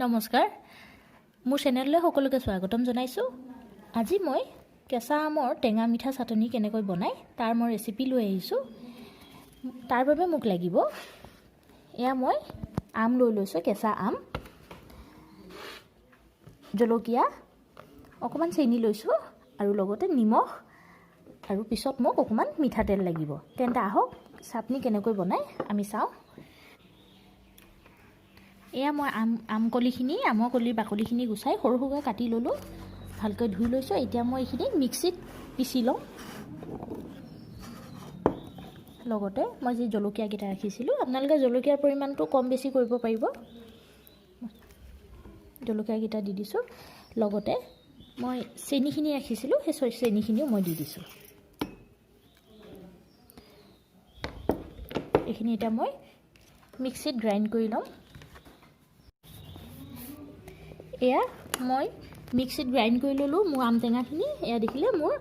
নমস্কাৰ মোৰ চেনেললৈ সকলোকে স্বাগতম জনাইছোঁ। আজি মই কেঁচা আমৰ টেঙা মিঠা চাটনি কেনেকৈ বনাই তাৰ মই ৰেচিপি লৈ আহিছোঁ। তাৰ বাবে মোক লাগিব এয়া মই আম লৈ লৈছোঁ, কেঁচা আম, জলকীয়া, অকণমান চেনি লৈছোঁ আৰু লগতে নিমখ আৰু পিছত মোক অকণমান মিঠাতেল লাগিব। তেন্তে আহক চাটনি কেনেকৈ বনাই আমি চাওঁ। এয়া মই আমৰ কলিৰ বাকলিখিনি গুচাই সৰু সৰুকৈ কাটি ল'লোঁ, ভালকৈ ধুই লৈছোঁ। এতিয়া মই এইখিনি মিক্সিত পিচি লওঁ। লগতে মই যি জলকীয়াকেইটা ৰাখিছিলোঁ, আপোনালোকে জলকীয়াৰ পৰিমাণটো কম বেছি কৰিব পাৰিব। জলকীয়াকেইটা দি দিছোঁ। লগতে মই চেনিখিনি ৰাখিছিলোঁ, সেই চেনিখিনিও মই দি দিছোঁ। এইখিনি এতিয়া মই মিক্সিত গ্ৰাইণ্ড কৰি ল'ম। এয়া মই মিক্সিত গ্ৰাইণ্ড কৰি ল'লোঁ মোৰ আম টেঙাখিনি। এয়া দেখিলে মোৰ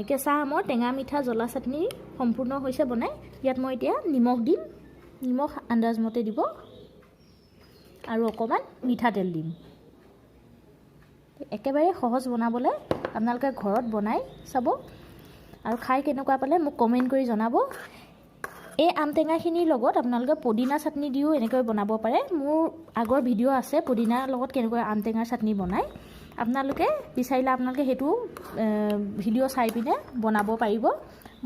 কেঁচা আমৰ টেঙা মিঠা জ্বলা চাটনি সম্পূৰ্ণ হৈছে বনাই। ইয়াত মই এতিয়া নিমখ দিম, নিমখ আন্দাজমতে দিব আৰু অকণমান মিঠাতেল দিম। একেবাৰে সহজ বনাবলৈ, আপোনালোকে ঘৰত বনাই চাব আৰু খাই কেনেকুৱা পালে মোক কমেণ্ট কৰি জনাব। এই আম টেঙাখিনিৰ লগত আপোনালোকে পদিনা চাটনি দিও এনেকৈ বনাব পাৰে। মোৰ আগৰ ভিডিঅ' আছে পদিনাৰ লগত কেনেকৈ আম টেঙাৰ চাটনি বনায়। আপোনালোকে বিচাৰিলে আপোনালোকে সেইটো ভিডিঅ' চাই পিনে বনাব পাৰিব।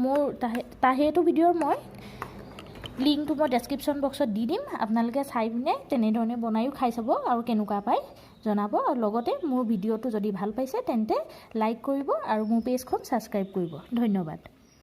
মোৰ সেইটো ভিডিঅ'ৰ মই লিংকটো মই ডেছক্ৰিপশ্যন বক্সত দি দিম। আপোনালোকে চাই পিনে তেনেধৰণে বনায়ো খাই চাব আৰু কেনেকুৱা পায় জনাব। আৰু লগতে মোৰ ভিডিঅ'টো যদি ভাল পাইছে তেন্তে লাইক কৰিব আৰু মোৰ পেজখন ছাবস্ক্ৰাইব কৰিব। ধন্যবাদ।